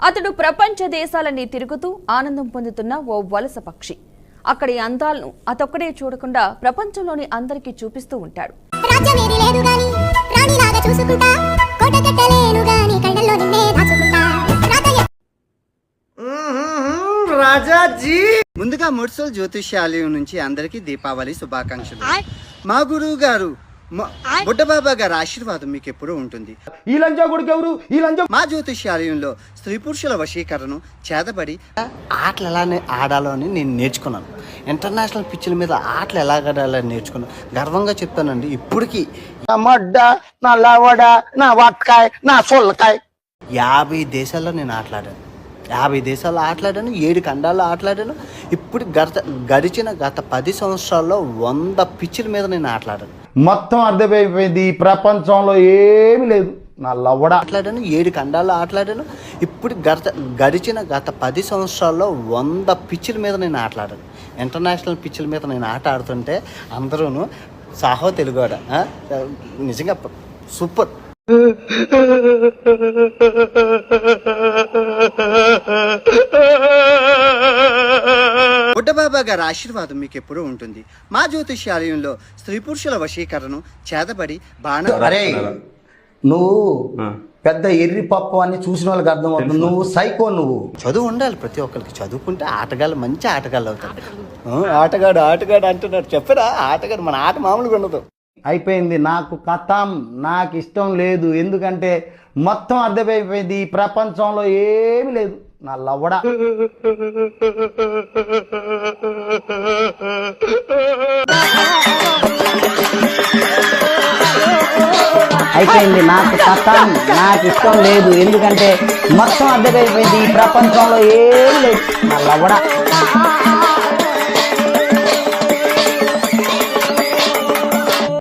అతడు ప్రపంచ దేశాలన్నీ తిరుగుతూ ఆనందం పొందుతున్న ఓ వలస పక్షి. అక్కడి అందాలను అతొక్కడే చూడకుండా ప్రపంచంలోని అందరికీ చూపిస్తూ ఉంటాడు. రాజాజీ ముందుగా ముడ్సల్ జ్యోతిష్యాలయం నుంచి అందరికీ దీపావళి శుభాకాంక్షలు. మా గురువు గారు బుడ్డబాబా గారి ఆశీర్వాదం మీకు ఎప్పుడూ ఉంటుంది. ఈ లంజా కొడుకు ఎవరు? ఈ లంజా మా జ్యోతిష్యాలయంలో స్త్రీ పురుషుల వశీకరణం చేతబడి ఆటలు ఎలా ఆడాలో అని నేను నేర్చుకున్నాను. ఇంటర్నేషనల్ పిచ్చుల మీద ఆటలు ఎలా ఆడాలని నేర్చుకున్నాను. గర్వంగా చెప్తానండి. ఇప్పటికీ నా మడ్డ, నా లవడ, నా వట్కాయ్, నా సొల్లకాయ్ 50 దేశాల్లో నేను ఆటలాడాను. 50 దేశాల్లో ఆటలాడాను, 7 ఖండాల్లో ఆటలాడాను. ఇప్పుడు గడిచిన 10 సంవత్సరాల్లో 100 పిచ్చుల మీద నేను ఆటలాడాను. మొత్తం అర్థమైపోయింది. ఈ ప్రపంచంలో ఏమీ లేదు. నా లవడ ఆటలాడాను, 7 ఖండాల్లో ఆటలాడాను. ఇప్పుడు గడిచిన 10 సంవత్సరాల్లో 100 పిచ్చుల మీద నేను ఆటలాడాను. ఇంటర్నేషనల్ పిచ్చుల మీద నేను ఆట ఆడుతుంటే అందరూను సాహో తెలుగువాడ నిజంగా సూపర్. బుడ్డబాబా గారి ఆశీర్వాదం మీకు ఎప్పుడూ ఉంటుంది. మా జ్యోతిష్యాలయంలో స్త్రీ పురుషుల వశీకరణం చేతబడి అరే నువ్వు పెద్ద ఎర్రి పప్పు అని చూసిన వాళ్ళకి అర్థమవుతుంది. నువ్వు సైకో. నువ్వు చదువు ఉండాలి. ప్రతి ఒక్కరికి చదువుకుంటే ఆటగాళ్ళు మంచి ఆటగాళ్ళు అవుతారు. ఆటగాడు ఆటగాడు అంటున్నారు. చెప్పరా ఆటగాడు? మన ఆట మామూలుగా ఉండదు. అయిపోయింది. నాకు కథం, నాకు ఇష్టం లేదు. ఎందుకంటే మొత్తం అర్థమైపోయింది. ఈ ప్రపంచంలో ఏమీ లేదు. నా లవడ అయిపోయింది. నాకు కథం, నాకు ఇష్టం లేదు. ఎందుకంటే మొత్తం అర్థమైపోయింది. ఈ ప్రపంచంలో ఏమీ లేదు. నా లవడ